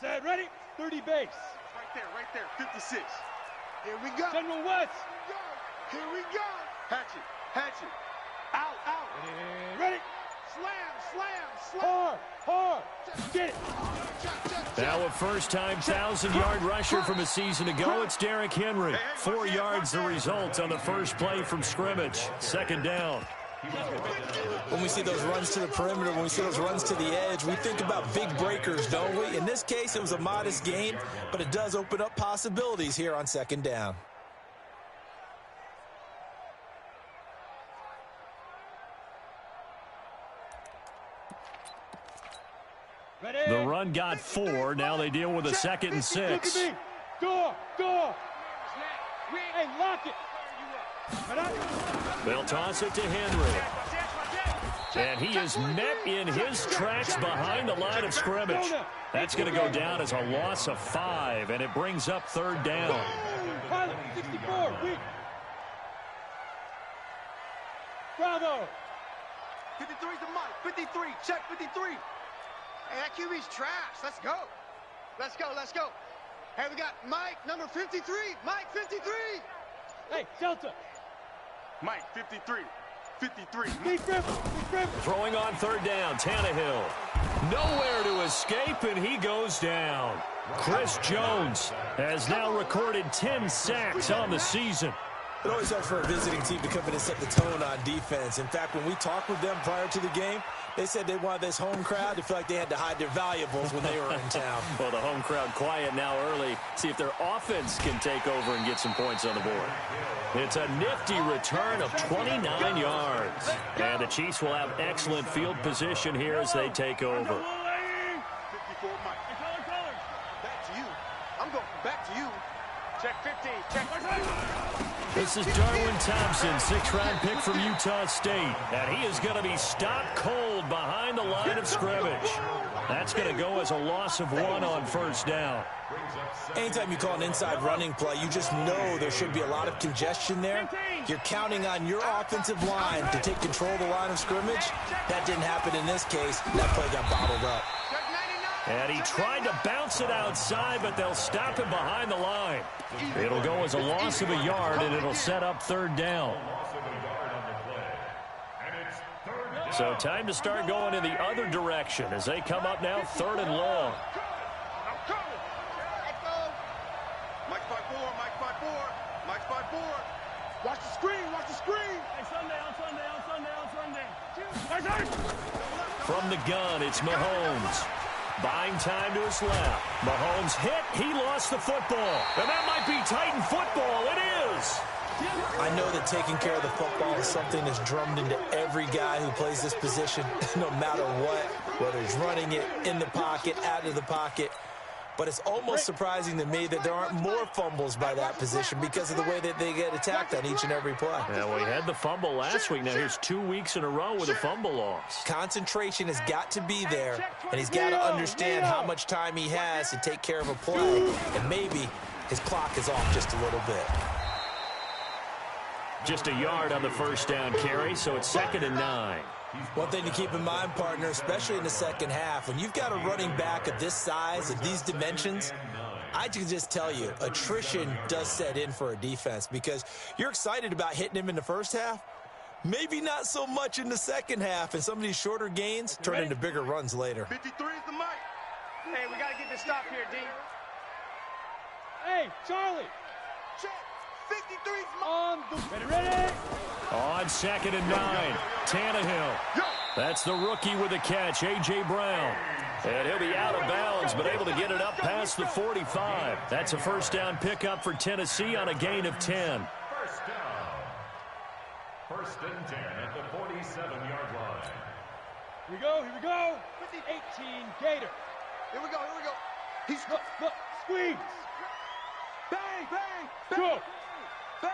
Set, ready, 30 base. Right there, 56. Here we go. General West. Here we go. Hatchet. Out. Ready. Slam. Hard. Get it. Now a first-time 1,000-yard rusher from a season ago. It's Derrick Henry. 4 yards the result on the first play from scrimmage. Second down. When we see those runs to the perimeter, when we see those runs to the edge, we think about big breakers, don't we? In this case, it was a modest gain, but it does open up possibilities here on second down. Ready. The run got 4. Now they deal with a 2nd and 6. Door. Hey, lock it. They'll toss it to Henry. And he is met in his tracks behind the line of scrimmage. That's going to go down as a loss of 5, and it brings up third down. Pilot, 64, weak. Bravo. 53's the Mike. 53. Check 53. Hey, that QB's trash. Let's go. Hey, we got Mike, number 53. Mike, 53. Hey, Delta. Mike, 53. Big Griffin. Throwing on third down, Tannehill. Nowhere to escape, and he goes down. Chris Jones has now recorded 10 sacks on the season. It always helps for a visiting team to come in and set the tone on defense. In fact, when we talked with them prior to the game, they said they wanted this home crowd to feel like they had to hide their valuables when they were in town. Well, the home crowd quiet now early. See if their offense can take over and get some points on the board. It's a nifty return of 29 yards. And the Chiefs will have excellent field position here as they take over. 54 Mike. Back to you. I'm going back to you. Check 15. Check. This is Darwin Thompson, 6th-round pick from Utah State. And he is going to be stopped cold behind the line of scrimmage. That's going to go as a loss of 1 on first down. Anytime you call an inside running play, you just know there should be a lot of congestion there. You're counting on your offensive line to take control of the line of scrimmage. That didn't happen in this case. That play got bottled up. And he tried to bounce it outside, but they'll stop him behind the line. It'll go as a loss of a yard, and it'll set up third down. So time to start going in the other direction as they come up now 3rd and long. Mike's by 4. Watch the screen. Hey, Sunday. From the gun, it's Mahomes. Buying time to his left. Mahomes hit. He lost the football. And that might be Titan football. It is. I know that taking care of the football is something that's drummed into every guy who plays this position, no matter what, whether he's running it, in the pocket, out of the pocket. But it's almost surprising to me that there aren't more fumbles by that position because of the way that they get attacked on each and every play. Yeah, well, he had the fumble last week. Now here's 2 weeks in a row with a fumble loss. Concentration has got to be there, and he's got to understand how much time he has to take care of a play, and maybe his clock is off just a little bit. Just a yard on the first down carry, so it's 2nd and 9. One thing to keep in mind, partner, especially in the second half, when you've got a running back of this size, of these dimensions, I can just tell you, attrition does set in for a defense because you're excited about hitting him in the first half, maybe not so much in the second half, and some of these shorter gains turn into bigger runs later. 53 is the Mike. Hey, we got to get this stop here, D. Hey, Charlie. Check. 53's Mike. On the ready. On 2nd and 9, Tannehill. That's the rookie with the catch, A.J. Brown. And he'll be out of bounds, but able to get it up past the 45. That's a first down pickup for Tennessee on a gain of 10. First down. 1st and 10 at the 47-yard line. Here we go. 18 Gator. Here we go. He's Look, squeeze. bang. Go. Bang.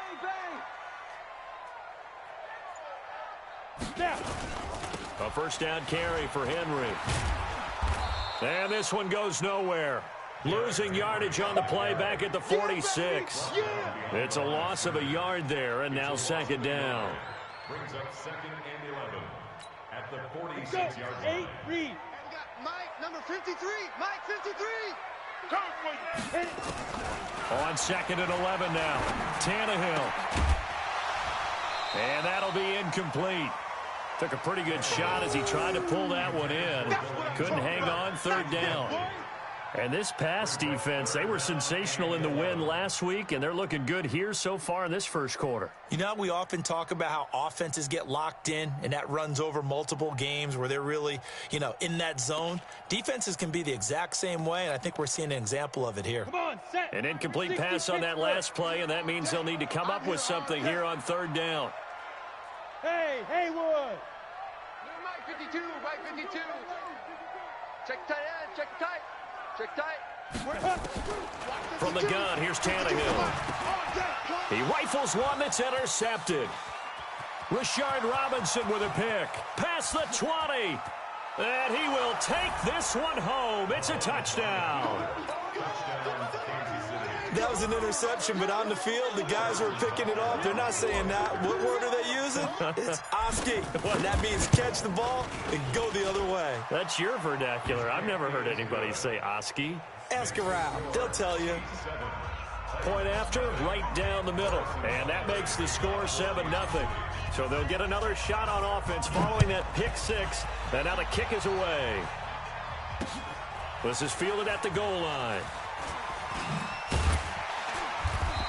Now. A first down carry for Henry. And this one goes nowhere. Losing yardage on the play back at the 46. It's a loss of a yard there, and now 2nd down. Brings up 2nd and 11 at the 46-yard line. 8 read. We got Mike, number 53. Mike, 53. On 2nd and 11 now. Tannehill. And that'll be incomplete. Took a pretty good shot as he tried to pull that one in. Couldn't hang on 3rd down. And this pass defense, they were sensational in the win last week, and they're looking good here so far in this first quarter. You know, we often talk about how offenses get locked in, and that runs over multiple games where they're really, in that zone. Defenses can be the exact same way, and I think we're seeing an example of it here. Come on, set. An incomplete pass on that last play, and that means they'll need to come up with something here on 3rd down. Hey, Haywood. Mike 52, Mike 52. Check tight end, check tight. Check tight. From the gun, here's Tannehill. He rifles one that's intercepted. Rashard Robinson with a pick. Past the 20. And he will take this one home. It's a touchdown. That was an interception, but on the field, the guys who are picking it off, they're not saying that. What word are they using? It's Oski. And that means catch the ball and go the other way. That's your vernacular. I've never heard anybody say Oski. Ask around. They'll tell you. Point after, right down the middle. And that makes the score 7-0. So they'll get another shot on offense following that pick 6. And now the kick is away. This is fielded at the goal line.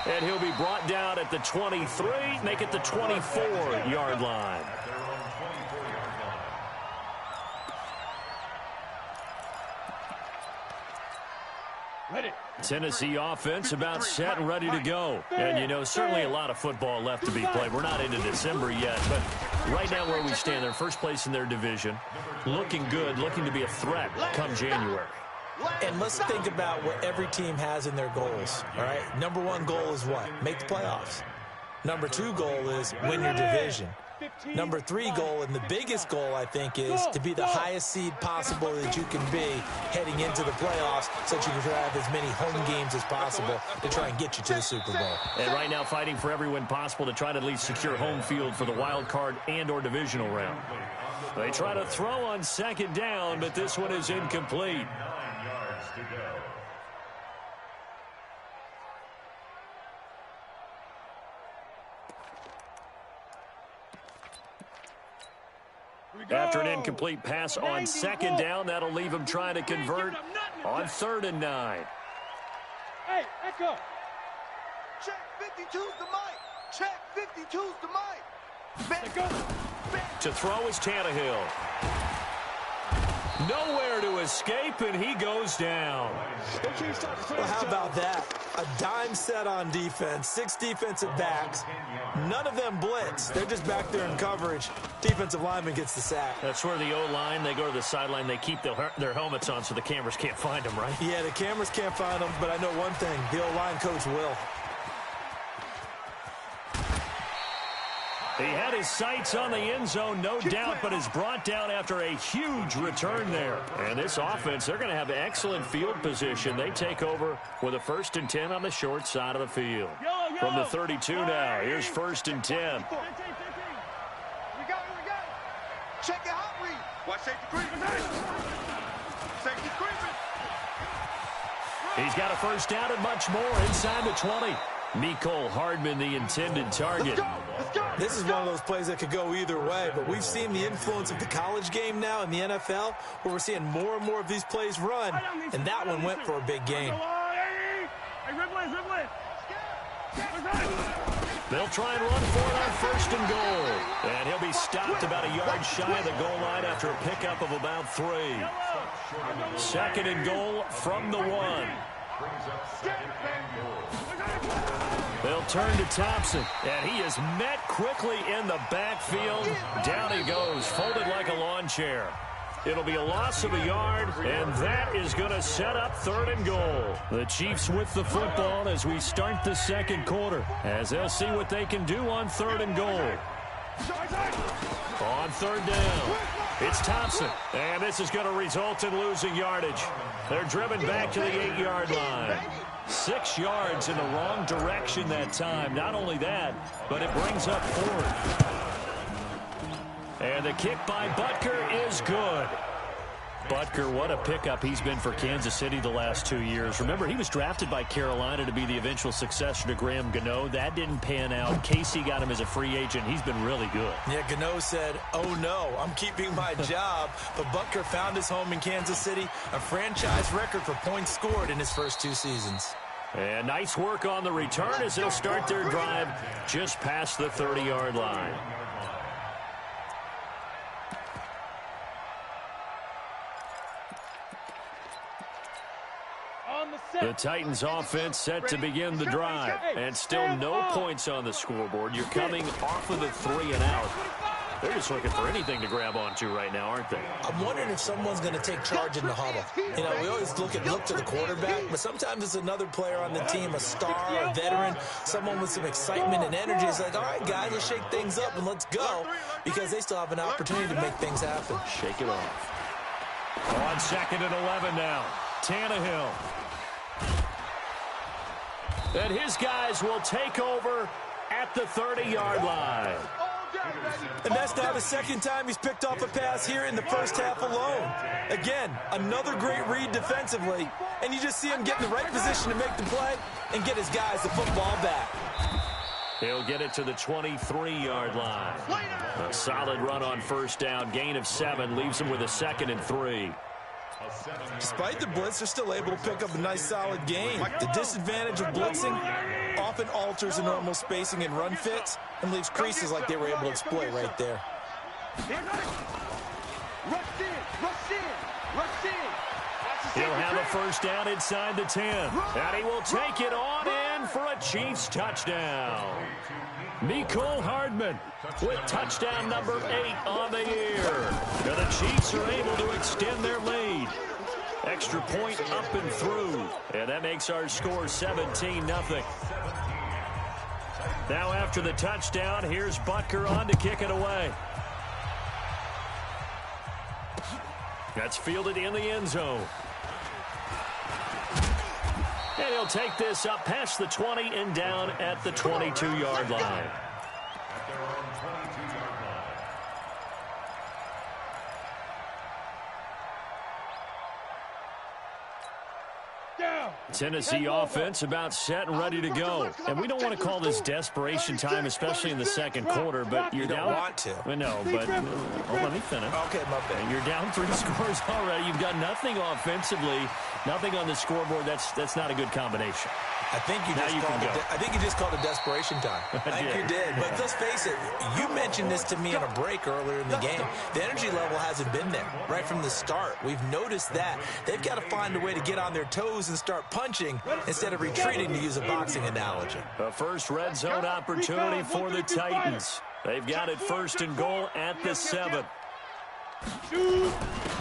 And he'll be brought down at the 23, make it the 24-yard line. Ready. Tennessee offense about set and ready to go. And, certainly a lot of football left to be played. We're not into December yet, but right now where we stand, they're first place in their division. Looking good, looking to be a threat come January. And let's think about what every team has in their goals, all right? Number 1 goal is what? Make the playoffs. Number 2 goal is win your division. Number 3 goal, and the biggest goal, I think, is to be the highest seed possible that you can be heading into the playoffs so that you can have as many home games as possible to try and get you to the Super Bowl. And right now fighting for every win possible to try to at least secure home field for the wild card and or divisional round. They try to throw on 2nd down, but this one is incomplete. To go. After an incomplete pass on 2nd down, that'll leave him trying to convert on 3rd and 9. Hey, Echo. Check 52's the mic. Check 52's the mic. Let go. To throw is Tannehill. Nowhere to escape, and he goes down. Well, how about that? A dime set on defense, 6 defensive backs. None of them blitz. They're just back there in coverage. Defensive lineman gets the sack. That's where the O-line, they go to the sideline, they keep their helmets on so the cameras can't find them, right? Yeah, the cameras can't find them, but I know one thing. The O-line coach will. He had his sights on the end zone, no doubt, but is brought down after a huge return there. And this offense, they're going to have excellent field position. They take over with a 1st and 10 on the short side of the field. From the 32 now, here's 1st and 10. We go. Check it out, read. Watch safety creeping. Safety creeping. He's got a 1st down and much more inside the 20. Mecole Hardman, the intended target. This is one of those plays that could go either way, but we've seen the influence of the college game now in the NFL, where we're seeing more and more of these plays run, and that one went for a big gain. They'll try and run for it on 1st and goal. And he'll be stopped about a yard shy of the goal line after a pickup of about 3. 2nd and goal from the 1. They'll turn to Thompson, and he is met quickly in the backfield. Down he goes, folded like a lawn chair. It'll be a loss of a yard, and that is going to set up 3rd and goal. The Chiefs with the football as we start the 2nd quarter, as they'll see what they can do on 3rd and goal. On 3rd down, it's Thompson, and this is going to result in losing yardage. They're driven back to the 8-yard line. 6 yards in the wrong direction that time. Not only that, but it brings up 4th. And the kick by Butker is good. Butker, what a pickup he's been for Kansas City the last 2 years. Remember, he was drafted by Carolina to be the eventual successor to Graham Gano. That didn't pan out. Casey got him as a free agent. He's been really good. Yeah, Gano said, oh no, I'm keeping my job. But Butker found his home in Kansas City, a franchise record for points scored in his first 2 seasons. And nice work on the return as they'll start their drive just past the 30-yard line. The Titans offense set to begin the drive. And still no points on the scoreboard. You're coming off of the 3 and out. They're just looking for anything to grab onto right now, aren't they? I'm wondering if someone's going to take charge in the huddle. You know, we always look to the quarterback, but sometimes it's another player on the team, a star, a veteran, someone with some excitement and energy. It's like, all right, guys, let's shake things up and let's go, because they still have an opportunity to make things happen. Shake it off. On 2nd and 11 now. Tannehill. And his guys will take over at the 30-yard line. And that's now the second time he's picked off a pass here in the first half alone. Again, another great read defensively, and you just see him get in the right position to make the play and get his guys the football back. He'll get it to the 23-yard line. A solid run on first down, gain of 7, leaves him with a 2nd and 3. Despite the blitz, they're still able to pick up a nice, solid gain. The disadvantage of blitzing often alters the normal spacing and run fits and leaves creases like they were able to exploit right there. He'll have a first down inside the 10. And he will take it on in for a Chiefs touchdown. Mecole Hardman with touchdown number 8 on the year. Now the Chiefs are able to extend their lead. Extra point up and through. And that makes our score 17-0. Now after the touchdown, here's Butker on to kick it away. That's fielded in the end zone. And he'll take this up past the 20 and down at the 22-yard line. Tennessee offense about set and ready to go. And we don't want to call this desperation time, especially in the second quarter, but you're down. You don't want to. No, but let me finish. Okay, my bad. You're down 3 scores already. You've got nothing offensively, nothing on the scoreboard. That's not a good combination. I think you just called it desperation time. I think you did. But let's face it, you mentioned this to me in a break earlier in the game. The energy level hasn't been there right from the start. We've noticed that. They've got to find a way to get on their toes and start punching instead of retreating, to use a boxing analogy. A first red zone opportunity for the Titans. They've got it 1st and goal at the 7.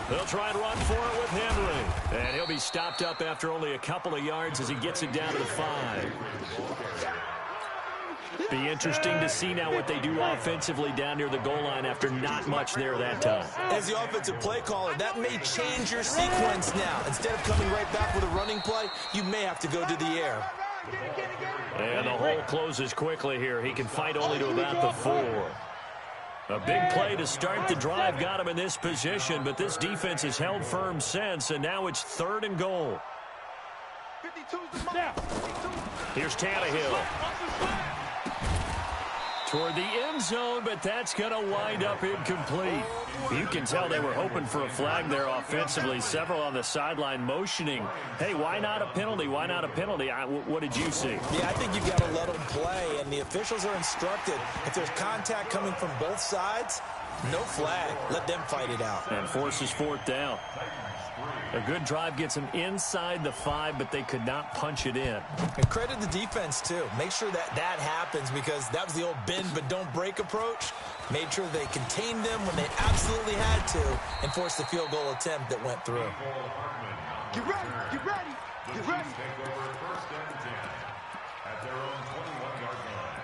They'll try and run for it with Henry. And he'll be stopped up after only a couple of yards as he gets it down to the 5. Be interesting to see now what they do offensively down near the goal line after not much there that time. As the offensive play caller, that may change your sequence now. Instead of coming right back with a running play, you may have to go to the air. And the hole closes quickly here. He can fight only to about the 4. A big play to start the drive got him in this position, but this defense has held firm since, and now it's 3rd and goal. Here's Tannehill. Toward the end zone, but that's going to wind up incomplete. You can tell they were hoping for a flag there offensively. Several on the sideline motioning, hey, why not a penalty? Why not a penalty? What did you see? Yeah, I think you've got to let them play, and the officials are instructed. If there's contact coming from both sides, no flag. Let them fight it out. And forces 4th down. A good drive gets them inside the 5, but they could not punch it in. And credit the defense, too. Make sure that happens, because that was the old bend but don't break approach. Made sure they contained them when they absolutely had to and forced the field goal attempt that went through. Get ready, get ready, get ready. Take over 1st and 10 at their own 21-yard line.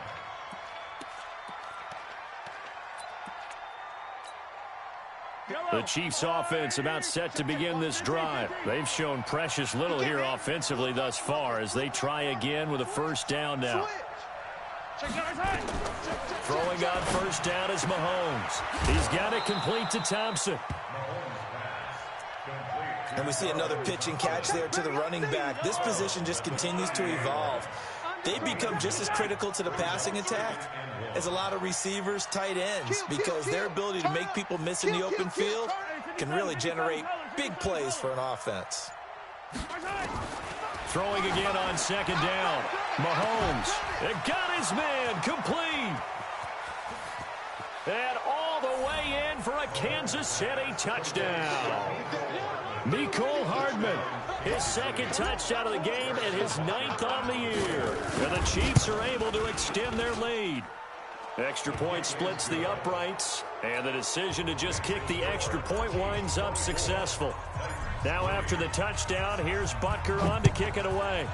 The Chiefs offense about set to begin this drive. They've shown precious little here offensively thus far as they try again with a first down now. Throwing on first down is Mahomes. He's got it complete to Thompson. And we see another pitch and catch there to the running back. This position just continues to evolve. They become just as critical to the passing attack as a lot of receivers, tight ends, because their ability to make people miss in the open field can really generate big plays for an offense. Throwing again on second down. Mahomes. It got his man complete. And all the way in for a Kansas City touchdown. Mecole Hardman, his second touchdown of the game and his 9th on the year. And the Chiefs are able to extend their lead. Extra point splits the uprights, and the decision to just kick the extra point winds up successful. Now after the touchdown, here's Butker on to kick it away.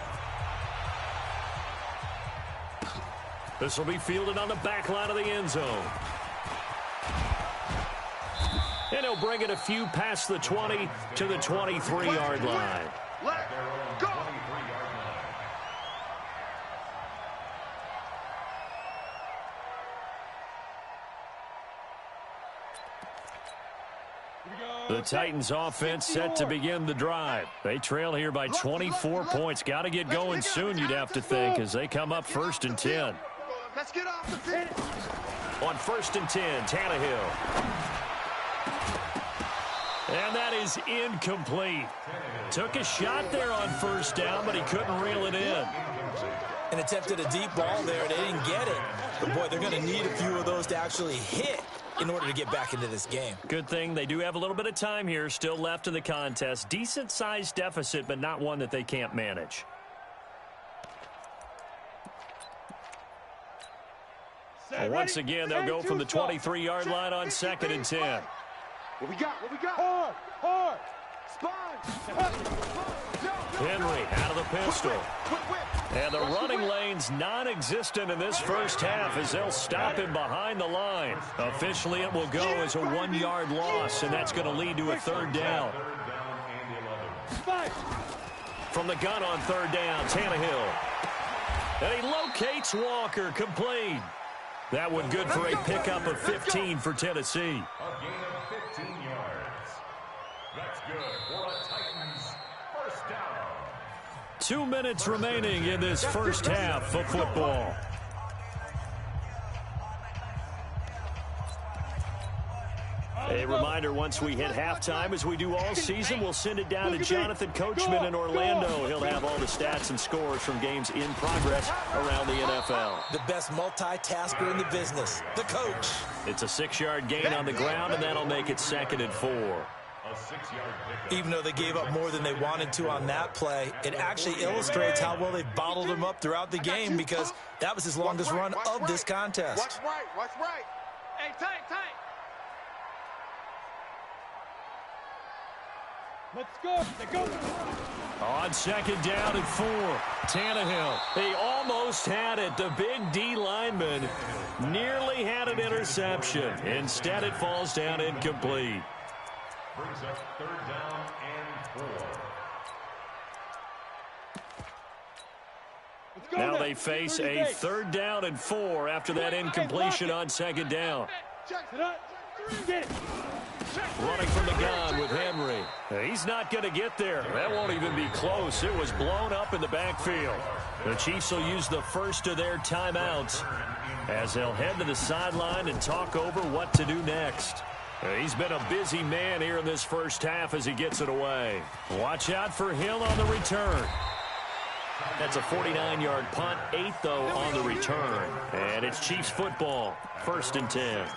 This will be fielded on the back line of the end zone. And he'll bring it a few past the 20 to the 23-yard line. Let go. The Titans offense set to begin the drive. They trail here by 24 points. Got to get going soon, you'd have to think, as they come up 1st and 10. Let's get off the field. On 1st and 10, Tannehill. And that is incomplete. Took a shot there on 1st down, but he couldn't reel it in. And attempted a deep ball there. They didn't get it. But, boy, they're going to need a few of those to actually hit in order to get back into this game. Good thing they do have a little bit of time here still left in the contest. Decent-sized deficit, but not one that they can't manage. Once again, they'll go from the 23-yard line on 2nd and 10. What we got? What we got? Hard. Henry out of the pistol. And the running lane's non-existent in this first half as they'll stop him behind the line. Officially, it will go as a 1-yard loss, and that's going to lead to a 3rd down. From the gun on 3rd down, Tannehill. And he locates Walker, complete. That one good for a pickup of 15 for Tennessee. A gain of 15 yards. That's good for a Titans first down. 2 minutes remaining in this first half of football. A reminder, once we hit halftime, as we do all season, we'll send it down to Jonathan Coachman in Orlando. He'll have all the stats and scores from games in progress around the NFL. The best multitasker in the business, the coach. It's a 6-yard gain on the ground, and that'll make it 2nd and 4. A 6-yard pickup. Even though they gave up more than they wanted to on that play, it actually illustrates how well they bottled him up throughout the game, because that was his longest run of this contest. Watch right. Watch right. Hey, tight. Let's go. Go. On 2nd down and 4, Tannehill. He almost had it. The big D lineman nearly had an interception. Instead, it falls down incomplete. Brings up 3rd down and 4. Now they face a 3rd down and 4 after that incompletion on 2nd down. Running from the gun with Henry. He's not going to get there. That won't even be close. It was blown up in the backfield. The Chiefs will use the first of their timeouts as they'll head to the sideline and talk over what to do next. He's been a busy man here in this first half as he gets it away. Watch out for Hill on the return. That's a 49-yard punt, 8 though on the return. And it's Chiefs football, 1st and 10.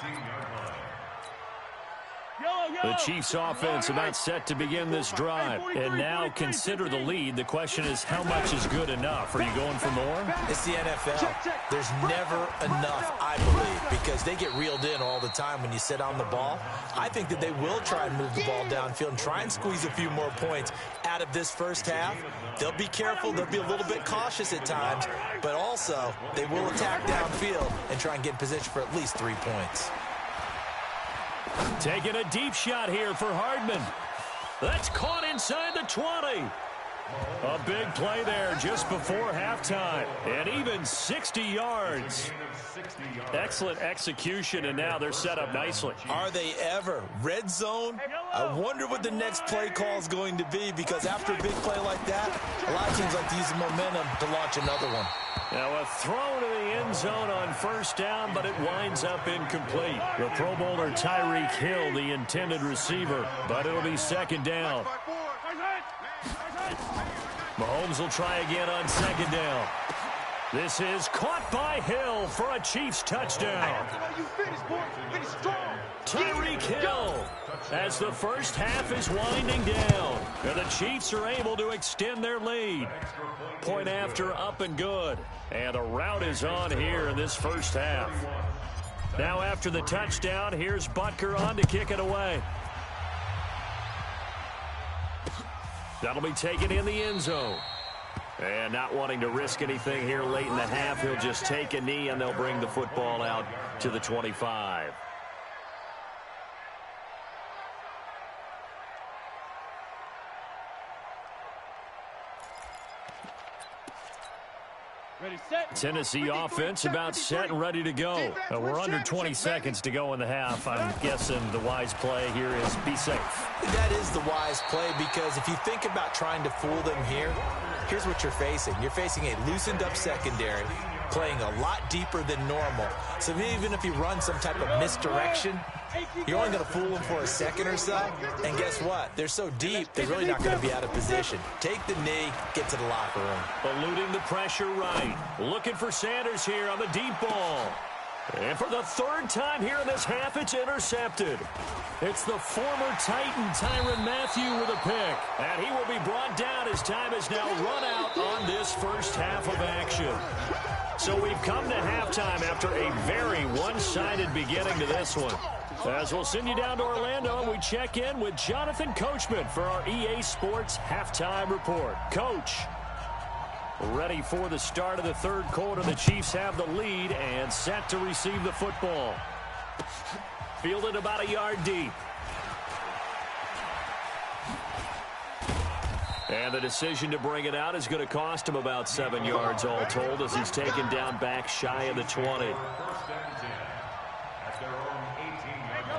The Chiefs offense about set to begin this drive. And now consider the lead. The question is, how much is good enough? Are you going for more? It's the NFL. There's never enough, I believe, because they get reeled in all the time when you sit on the ball. I think that they will try and move the ball downfield and try and squeeze a few more points out of this first half. They'll be careful. They'll be a little bit cautious at times, but also they will attack downfield and try and get in position for at least 3 points. Taking a deep shot here for Hardman. That's caught inside the 20. A big play there just before halftime. And even 60 yards. Excellent execution, and now they're set up nicely. Are they ever? Red zone? I wonder what the next play call is going to be, because after a big play like that, a lot of teams like to use the momentum to launch another one. Now a throw to the end zone on first down, but it winds up incomplete. The Pro Bowler Tyreek Hill, the intended receiver, but it'll be second down. Mahomes will try again on second down. This is caught by Hill for a Chiefs touchdown. Tyreek Hill as the first half is winding down. And the Chiefs are able to extend their lead. Point after up and good. And a rout is on here in this first half. Now after the touchdown, here's Butker on to kick it away. That'll be taken in the end zone. And not wanting to risk anything here late in the half, he'll just take a knee and they'll bring the football out to the 25. Ready, set. Tennessee offense about set and ready to go. We're under 20 seconds to go in the half. I'm guessing the wise play here is be safe. That is the wise play, because if you think about trying to fool them here, here's what you're facing. You're facing a loosened up secondary, playing a lot deeper than normal. So even if you run some type of misdirection, you're only going to fool them for a second or so. And guess what? They're so deep, they're really not going to be out of position. Take the knee, get to the locker room. Eluding the pressure right. Looking for Sanders here on the deep ball. And for the third time here in this half, it's intercepted. It's the former Titan, Tyrann Mathieu, with a pick. And he will be brought down as time is now run out on this first half of action. So we've come to halftime after a very one-sided beginning to this one. As we'll send you down to Orlando, and we check in with Jonathan Coachman for our EA Sports Halftime Report. Coach, ready for the start of the third quarter. The Chiefs have the lead and set to receive the football. Fielded about a yard deep. And the decision to bring it out is going to cost him about 7 yards all told, as he's taken down back shy of the 20.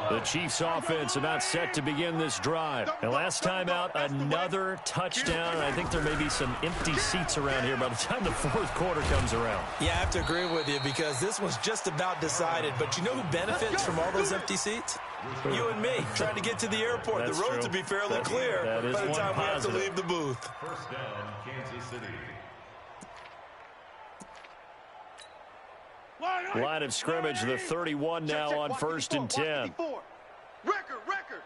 The Chiefs offense about set to begin this drive. And last time out, another touchdown. And I think there may be some empty seats around here by the time the fourth quarter comes around. Yeah, I have to agree with you, because this one's just about decided. But you know who benefits from all those empty seats? You and me, trying to get to the airport. That's the roads true. will be fairly clear by the time we have to leave the booth. First down, Kansas City. Line of scrimmage, the 31 now on first and 10. Record.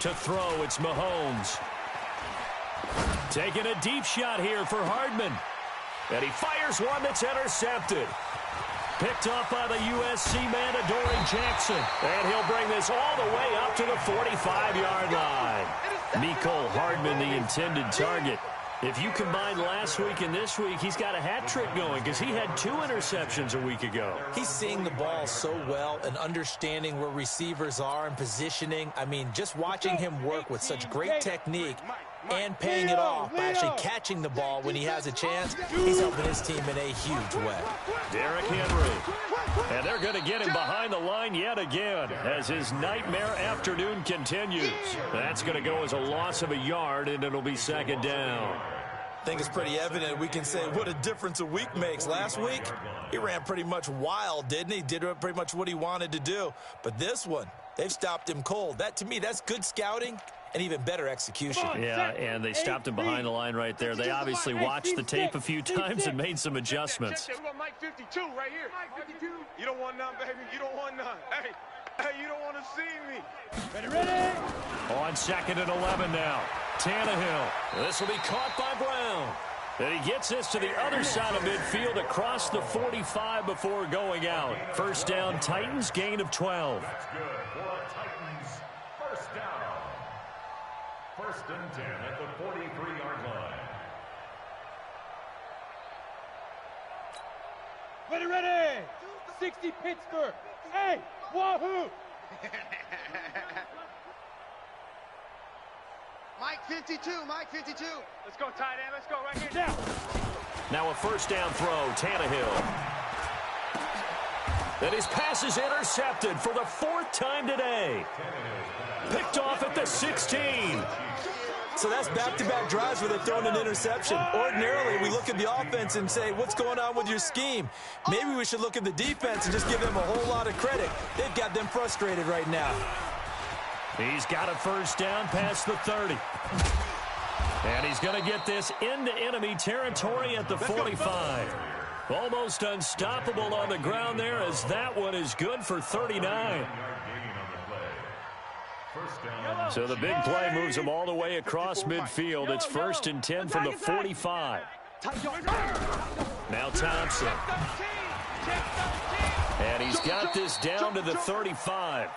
To throw, it's Mahomes. Taking a deep shot here for Hardman. And he fires one that's intercepted. Picked off by the USC man, Adoree Jackson. And he'll bring this all the way up to the 45-yard line. Mecole Hardman, the intended target. If you combine last week and this week, he's got a hat trick going, because he had 2 interceptions a week ago. He's seeing the ball so well and understanding where receivers are and positioning. I mean, just watching him work with such great technique and paying it off by actually catching the ball when he has a chance, he's helping his team in a huge way. Derrick Henry. And they're going to get him behind the line yet again as his nightmare afternoon continues. That's going to go as a loss of a yard, and it'll be second down. I think it's pretty evident. We can say what a difference a week makes. Last week, he ran pretty much wild, didn't he? Did pretty much what he wanted to do. But this one, they've stopped him cold. That, to me, that's good scouting and even better execution. Yeah, and they stopped him behind the line right there. They obviously watched the tape a few times and made some adjustments. We got Mike 52 right here. Mike 52. You don't want none, baby. You don't want none. Hey, you don't want to see me. Ready. On second and 11 now. Tannehill. This will be caught by Brown. And he gets this to the other side of midfield across the 45 before going out. First down, Titans, gain of 12. That's good for the Titans. First down. First and 10 at the 43-yard line. Ready. 60 Pittsburgh. Hey, wahoo. Mike 52, Mike 52. Let's go, tight end. Let's go right here. Now. Now a first down throw, Tannehill. And his pass is intercepted for the 4th time today. Picked off at the 16. So that's back-to-back drives where they're throwing an interception. Ordinarily, we look at the offense and say, what's going on with your scheme? Maybe we should look at the defense and just give them a whole lot of credit. They've got them frustrated right now. He's got a first down past the 30. And he's going to get this into enemy territory at the 45. Almost unstoppable on the ground there, as that one is good for 39. So the big play moves him all the way across midfield. It's 1st and 10 from the 45. Now Thompson. And he's got this down to the 35.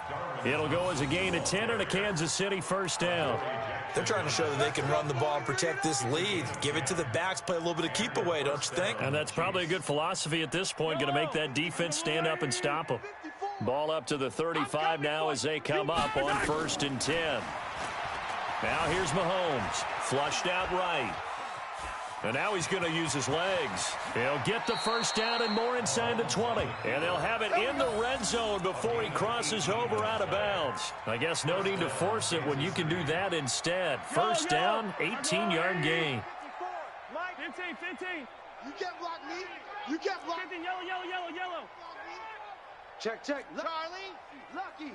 It'll go as a gain of 10 and a Kansas City first down. They're trying to show that they can run the ball and protect this lead. Give it to the backs, play a little bit of keep away, don't you think? And that's probably a good philosophy at this point. Going to make that defense stand up and stop them. Ball up to the 35 now as they come up on 1st and 10. Now here's Mahomes. Flushed out right. And now he's going to use his legs. He'll get the first down and more inside the 20. And they'll have it in the red zone before he crosses over out of bounds. I guess no need to force it when you can do that instead. First down, 18-yard gain. Mike, 15, 15. You can't block me. You can't block me. 15, yellow, yellow, yellow, yellow. Check. Charlie, Lucky.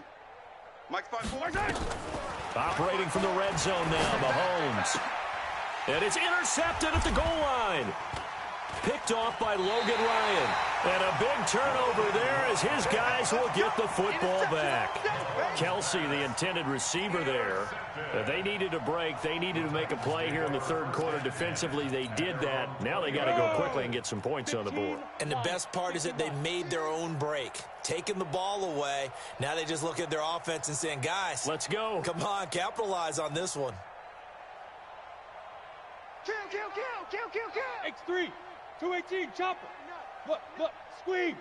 Mike's 5-4. Operating from the red zone now, Mahomes. And it's intercepted at the goal line. Picked off by Logan Ryan. And a big turnover there as his guys will get the football back. Kelsey, the intended receiver there. They needed a break. They needed to make a play here in the 3rd quarter defensively. They did that. Now they got to go quickly and get some points on the board. And the best part is that they made their own break. Taking the ball away. Now they just look at their offense and saying, guys, let's go. Come on, capitalize on this one. Kill. X3. 218. Chopper. Look. Squeeze.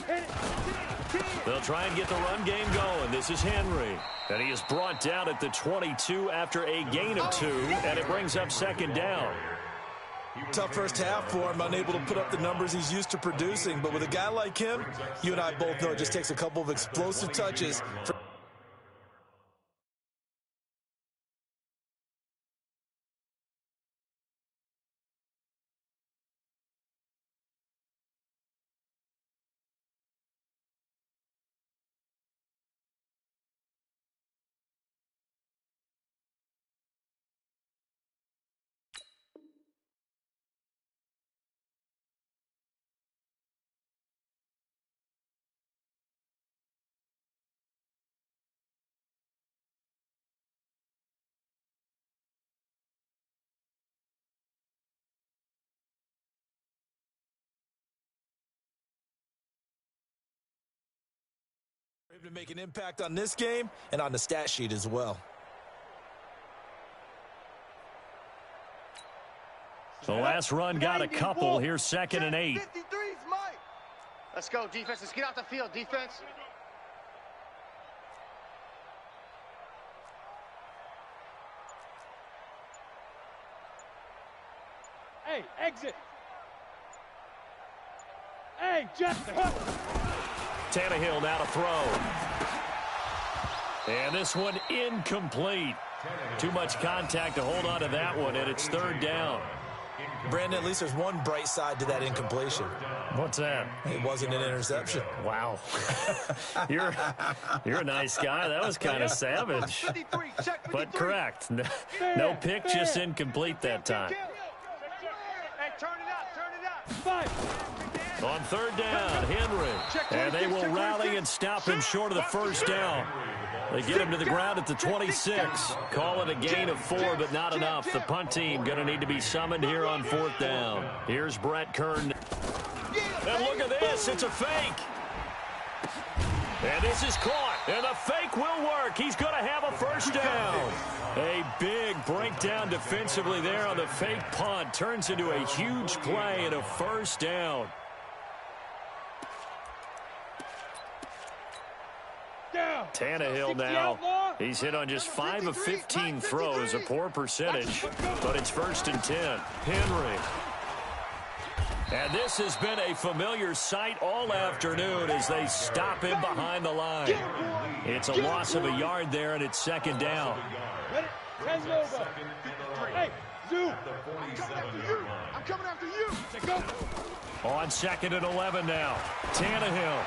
Hit it. They'll try and get the run game going. This is Henry. And he is brought down at the 22 after a gain of 2. And it brings up 2nd down. Tough first half for him, unable to put up the numbers he's used to producing. But with a guy like him, you and I both know it just takes a couple of explosive touches for to make an impact on this game and on the stat sheet as well. The last run got a couple. Here's 2nd and 8. 53's Mike. Let's go, defense. Let's get out the field, defense. Hey, exit. Hey, Jeff. Tannehill now to throw. And this one incomplete. Too much contact to hold on to that one, and it's 3rd down. Brandon, at least there's one bright side to that incompletion. What's that? It wasn't an interception. Wow. You're a nice guy. That was kind of savage. But correct. No pick, just incomplete that time. Hey, turn it up. 5. On 3rd down, Henry. And they will rally and stop him short of the first down. They get him to the ground at the 26. Call it a gain of 4, but not enough. The punt team going to need to be summoned here on 4th down. Here's Brett Kern. And look at this. It's a fake. And this is caught. And the fake will work. He's going to have a first down. A big breakdown defensively there on the fake punt. Turns into a huge play and a first down. Down. Tannehill now, he's hit on just 5 of 15 throws, a poor percentage, but it's 1st and 10. Henry. And this has been a familiar sight all afternoon as they stop him behind the line. It's a loss of a yard there, and it's 2nd down. Hey, Zoo. I'm coming after you. Go. On 2nd and 11 now. Tannehill.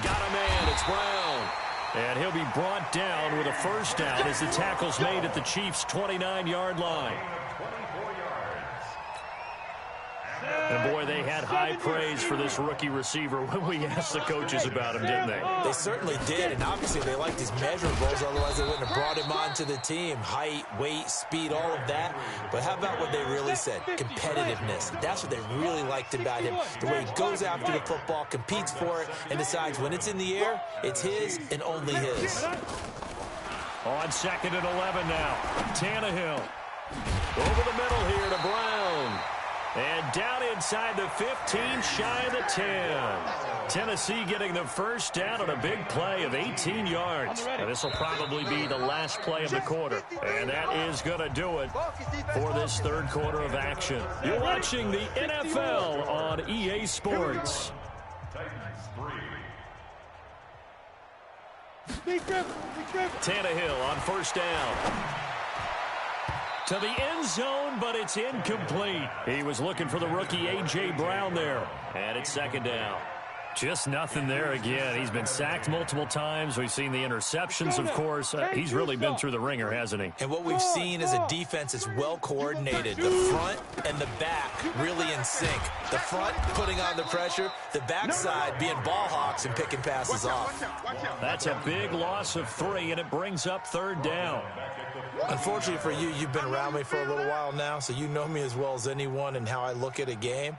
Got a man. It's Brown. And he'll be brought down with a 1st down as the tackle's made at the Chiefs' 29-yard line. And, boy, they had high praise for this rookie receiver when we asked the coaches about him, didn't they? They certainly did, and obviously they liked his measurables, otherwise they wouldn't have brought him onto the team. Height, weight, speed, all of that. But how about what they really said? Competitiveness. That's what they really liked about him. The way he goes after the football, competes for it, and decides when it's in the air, it's his and only his. On 2nd and 11 now. Tannehill. Over the middle here to Brown. And down inside the 15, shy of the 10. Tennessee getting the 1st down on a big play of 18 yards. And this will probably be the last play of the quarter. And that is going to do it for this 3rd quarter of action. You're watching the NFL on EA Sports. Tannehill on 1st down. To the end zone, but it's incomplete. He was looking for the rookie A.J. Brown there. And it's 2nd down. Just nothing there again. He's been sacked multiple times. We've seen the interceptions, of course. He's really been through the ringer, hasn't he? And what we've seen is a defense that's well coordinated. The front and the back really in sync. The front putting on the pressure, the backside being ball hawks and picking passes off. That's a big loss of 3, and it brings up 3rd down. Unfortunately for you, you've been around me for a little while now, so you know me as well as anyone and how I look at a game.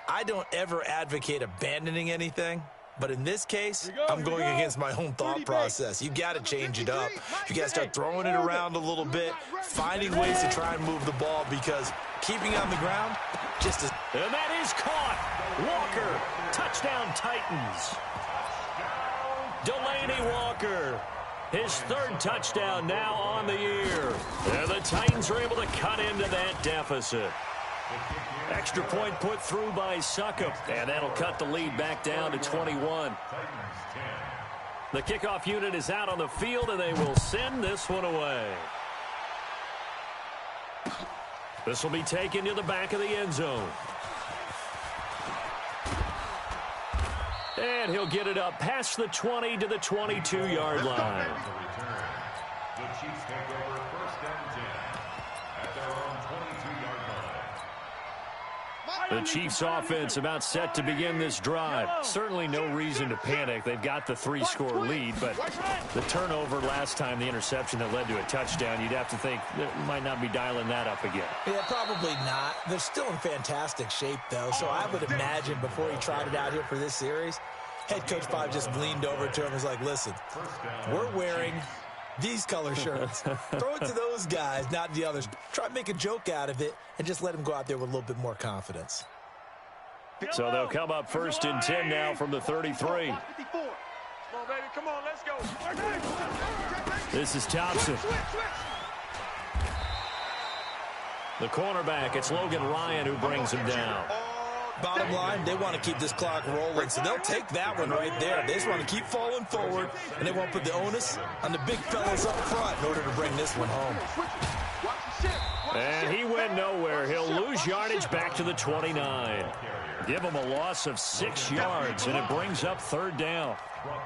I don't ever advocate abandoning anything, but in this case, I'm going against my own thought process. You got to change it up. You got to start throwing it around a little bit, finding ways to try and move the ball, because keeping on the ground just is... And that is caught. Walker, touchdown Titans. Delaney Walker. His 3rd touchdown now on the year. And the Titans are able to cut into that deficit. Extra point put through by Succop, and that'll cut the lead back down to 21. The kickoff unit is out on the field, and they will send this one away. This will be taken to the back of the end zone. And he'll get it up past the 20 to the 22-yard line. The Chiefs take over 1st and 10 at their own 22-yard line. The Chiefs offense about set to begin this drive. Certainly no reason to panic. They've got the 3-score lead, but the turnover last time, the interception that led to a touchdown, you'd have to think they might not be dialing that up again. Yeah, probably not. They're still in fantastic shape, though, so I would imagine before he tried it out here for this series, head coach probably just leaned over to him and was like, listen, we're wearing these color shirts. Throw it to those guys, not the others. Try to make a joke out of it and just let him go out there with a little bit more confidence. So they'll come up 1st and 10 now from the 33. Come on, baby. Come on, let's go. This is Thompson. The cornerback, it's Logan Ryan who brings him down. Bottom line, they want to keep this clock rolling, so they'll take that one right there. They just want to keep falling forward, and they won't put the onus on the big fellas up front in order to bring this one home. And he went nowhere. He'll lose yardage back to the 29. Give him a loss of 6 yards, and it brings up 3rd down.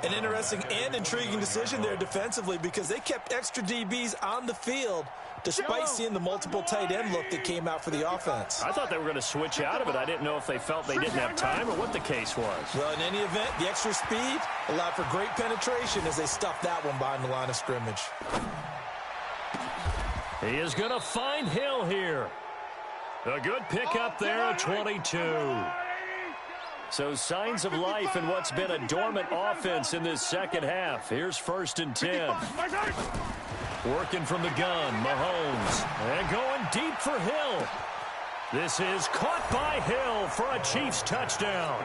An interesting and intriguing decision there defensively, because they kept extra DBs on the field despite seeing the multiple tight end look that came out for the offense. I thought they were going to switch out of it. I didn't know if they felt they didn't have time or what the case was. Well, in any event, the extra speed allowed for great penetration as they stuffed that one behind the line of scrimmage. He is going to find Hill here. A good pickup there at 22. So signs of life in what's been a dormant offense in this 2nd half. Here's 1st and 10. Working from the gun, Mahomes. And going deep for Hill. This is caught by Hill for a Chiefs touchdown.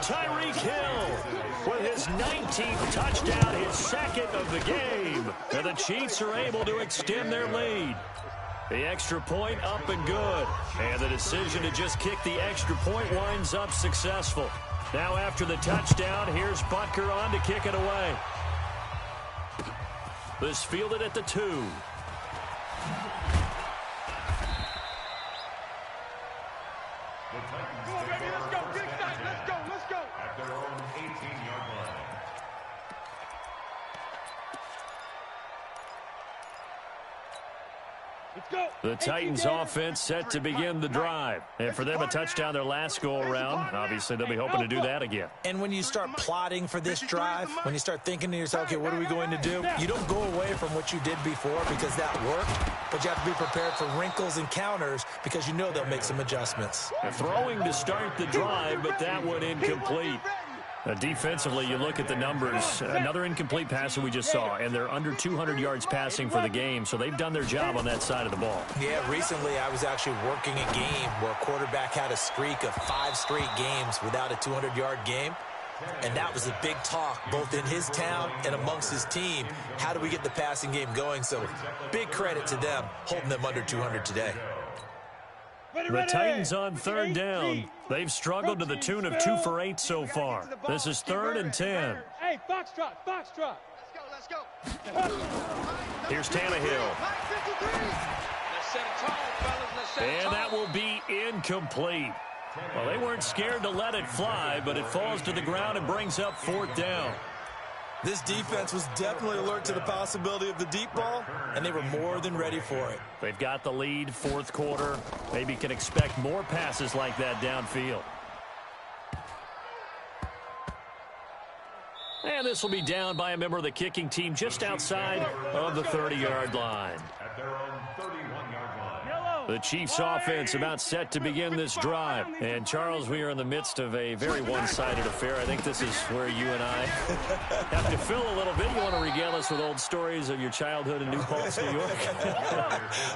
Tyreek Hill with his 19th touchdown, his second of the game. And the Chiefs are able to extend their lead. The extra point up and good. And the decision to just kick the extra point winds up successful. Now after the touchdown, here's Butker on to kick it away. This fielded at the 2. Come on, baby, let's go. Get excited. Let's go. Let's go. At their own 18-yard line. Let's go. The Titans offense set to begin the drive. And for them, a touchdown their last go-around. Obviously, they'll be hoping to do that again. And when you start plotting for this drive, when you start thinking to yourself, okay, what are we going to do? You don't go away from what you did before because that worked, but you have to be prepared for wrinkles and counters because you know they'll make some adjustments. Throwing to start the drive, but that one incomplete. Defensively, you look at the numbers. Another incomplete pass that we just saw, and they're under 200 yards passing for the game, so they've done their job on that side of the ball. Yeah, recently I was actually working a game where a quarterback had a streak of 5 straight games without a 200-yard game, and that was a big talk both in his town and amongst his team. How do we get the passing game going? So big credit to them holding them under 200 today. The Titans on third down. They've struggled to the tune of 2 for 8 so far. This is 3rd and 10. Hey, foxtrot, foxtrot. Let's go. Here's Tannehill. And that will be incomplete. Well, they weren't scared to let it fly, but it falls to the ground and brings up 4th down. This defense was definitely alert to the possibility of the deep ball, and they were more than ready for it. They've got the lead, 4th quarter. Maybe can expect more passes like that downfield. And this will be down by a member of the kicking team just outside of the 30-yard line. At their own 31-yard line. The Chiefs offense about set to begin this drive. And, Charles, we are in the midst of a very one-sided affair. I think this is where you and I have to fill a little bit. You want to regale us with old stories of your childhood in New Paltz, New York?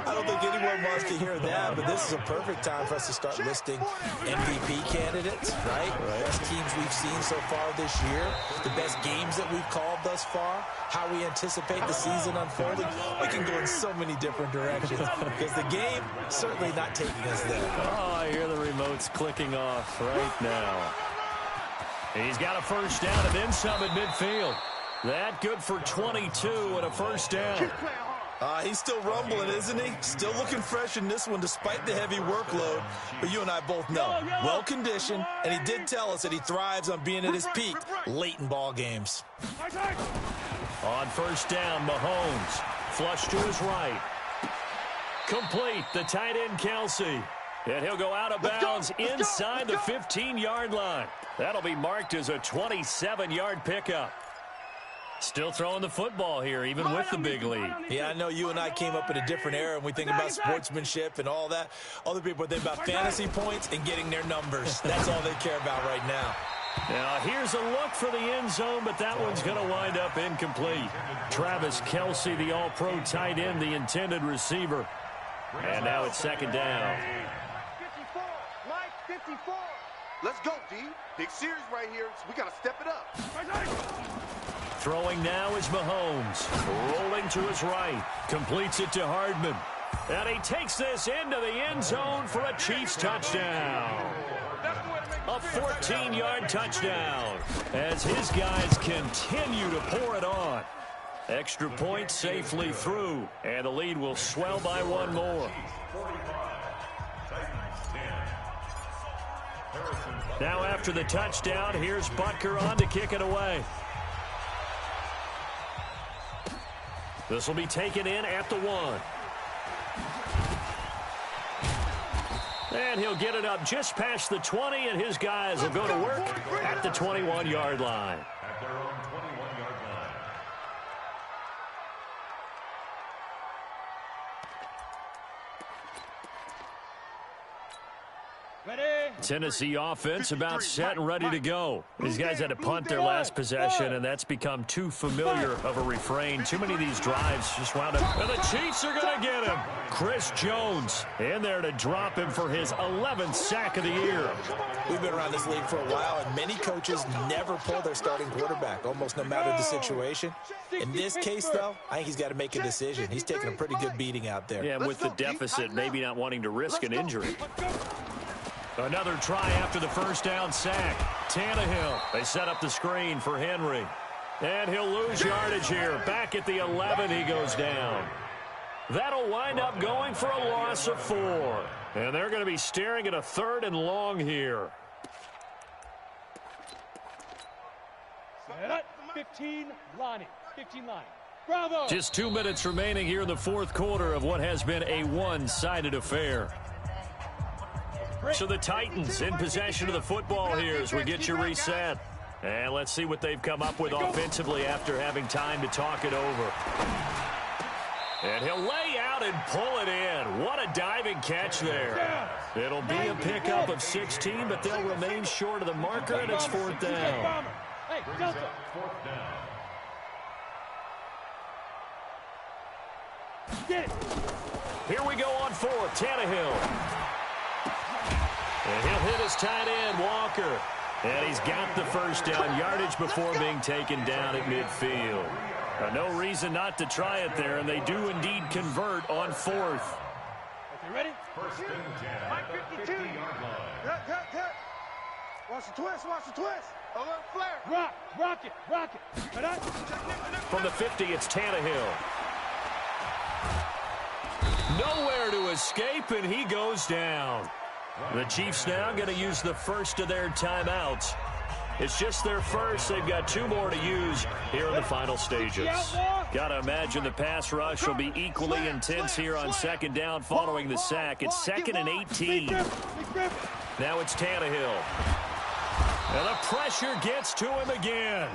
I don't think anyone wants to hear that, but this is a perfect time for us to start listing MVP candidates, right? Best teams we've seen so far this year, the best games that we've called thus far, how we anticipate the season unfolding. We can go in so many different directions because the game certainly not taking us there. Oh, I hear the remotes clicking off right now. He's got a first down and then some at midfield. That good for 22 and a first down. He's still rumbling, isn't he? Still looking fresh in this one despite the heavy workload. But you and I both know, well-conditioned, and he did tell us that he thrives on being at his peak late in ball games. On first down, Mahomes. Flush to his right. Complete, the tight end, Kelsey. And he'll go out of bounds inside the 15-yard line. That'll be marked as a 27-yard pickup. Still throwing the football here, even with the big lead. Yeah, I know you and I came up in a different era, and we think about sportsmanship and all that. Other people think about fantasy points and getting their numbers. That's all they care about right now. Now, here's a look for the end zone, but that one's going to wind up incomplete. Travis Kelsey, the all-pro tight end, the intended receiver. And now it's 2nd down. 54, Mike, 54. Let's go, D. Big series right here. So we got to step it up. Throwing now is Mahomes. Rolling to his right. Completes it to Hardman. And he takes this into the end zone for a Chiefs touchdown. A 14-yard touchdown as his guys continue to pour it on. Extra point safely through, and the lead will swell by 1 more. Now after the touchdown, here's Butker on to kick it away. This will be taken in at the 1. And he'll get it up just past the 20, and his guys will go to work at the 21-yard line. At their own 21-yard line. Tennessee offense about set and ready to go. These guys had to punt their last possession, and that's become too familiar of a refrain. Too many of these drives just wound up. And the Chiefs are going to get him. Chris Jones in there to drop him for his 11th sack of the year. We've been around this league for a while, and many coaches never pull their starting quarterback, almost no matter the situation. In this case, though, I think he's got to make a decision. He's taking a pretty good beating out there. Yeah, with the deficit, maybe not wanting to risk an injury. Another try after the first down sack. Tannehill. They set up the screen for Henry. And he'll lose yardage here. Back at the 11, he goes down. That'll wind up going for a loss of 4. And they're going to be staring at a 3rd and long here. 15 lining. 15 lining. Bravo! Just 2 minutes remaining here in the 4th quarter of what has been a one-sided affair. So the Titans in possession of the football here as we get you reset. And let's see what they've come up with offensively after having time to talk it over. And he'll lay out and pull it in. What a diving catch there. It'll be a pickup of 16, but they'll remain short of the marker, and it's 4th down. Hey, Delta. 4th down. Get it. Here we go on 4th. Tannehill. And he'll hit his tight end, Walker. And he's got the first down yardage before being taken down at midfield. No reason not to try it there, and they do indeed convert on 4th. Okay, ready? 1st and 10. Mike 52. 50-yard line. Cut. Watch the twist. A little flare. Rock it. From the 50, it's Tannehill. Nowhere to escape, and he goes down. The Chiefs now going to use the first of their timeouts. It's just their first. They've got 2 more to use here in the final stages. Got to imagine the pass rush will be equally intense here on 2nd down following the sack. It's 2nd and 18. Now it's Tannehill. And the pressure gets to him again.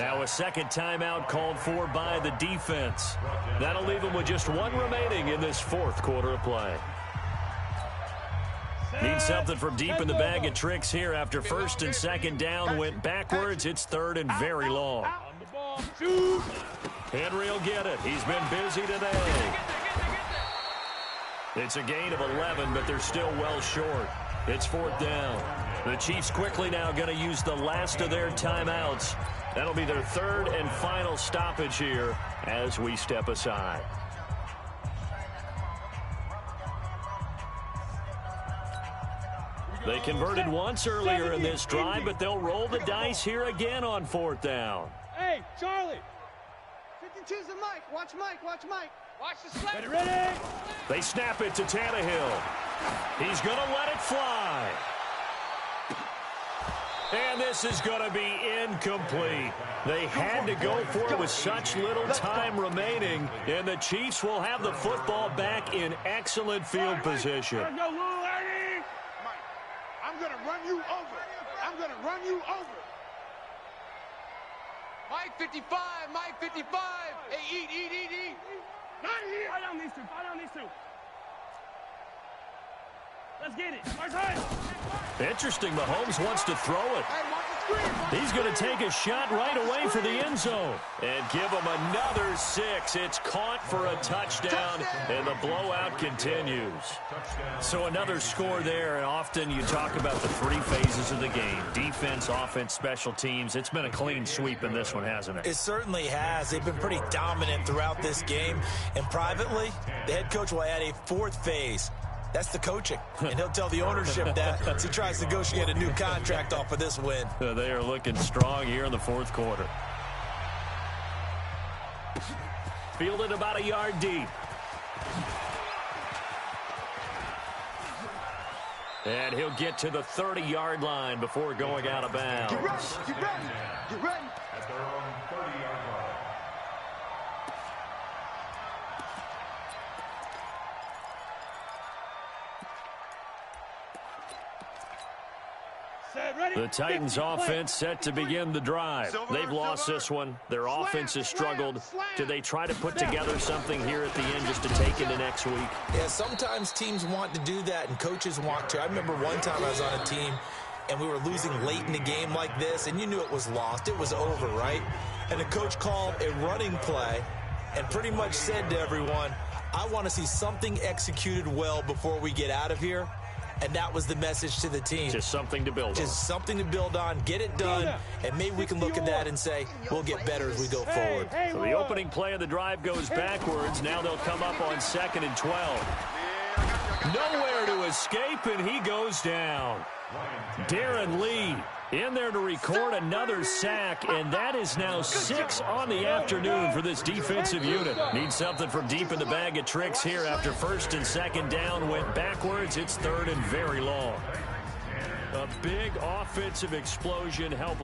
Now a 2nd timeout called for by the defense. That'll leave him with just 1 remaining in this 4th quarter of play. Need something from deep in the bag of tricks here after 1st and 2nd down went backwards. It's 3rd and very long. Henry will get it. He's been busy today. It's a gain of 11, but they're still well short. It's 4th down. The Chiefs quickly now going to use the last of their timeouts. That'll be their 3rd and final stoppage here as we step aside. They converted once earlier in this drive, but they'll roll the dice here again on 4th down. Hey, Charlie. 52's the Mike. Watch Mike. Watch the slap. Ready? They snap it to Tannehill. He's going to let it fly. And this is going to be incomplete. They had to go for it with such little time remaining, and the Chiefs will have the football back in excellent field position. I'm going to run you over. Mike 55. Hey, eat. Not here. Fight on these two. Let's get it. Interesting. Mahomes wants to throw it. He's going to take a shot right away for the end zone. And give him another 6. It's caught for a touchdown, and the blowout continues. So another score there, and often you talk about the 3 phases of the game. Defense, offense, special teams. It's been a clean sweep in this one, hasn't it? It certainly has. They've been pretty dominant throughout this game. And privately, the head coach will add a 4th phase. That's the coaching, and he'll tell the ownership that as he tries to negotiate a new contract off of this win. They are looking strong here in the 4th quarter. Fielded about a yard deep. And he'll get to the 30-yard line before going out of bounds. Get ready. At their own 30-yard line. The Titans offense set to begin the drive. They've lost this one. Their offense has struggled. Do they try to put together something here at the end just to take into next week? Yeah, sometimes teams want to do that and coaches want to. I remember one time I was on a team and we were losing late in the game like this, and you knew it was lost. It was over, right? And the coach called a running play and pretty much said to everyone, I want to see something executed well before we get out of here. And that was the message to the team. Just something to build on. Just something to build on, get it done, and maybe we can look at that and say, we'll get better as we go forward. So the opening play of the drive goes backwards. Now they'll come up on 2nd and 12. Nowhere to escape, and he goes down. Darren Lee in there to record another sack, and that is now 6 on the afternoon for this defensive unit. Need something from deep in the bag of tricks here after 1st and 2nd down went backwards. It's 3rd and very long. A big offensive explosion helping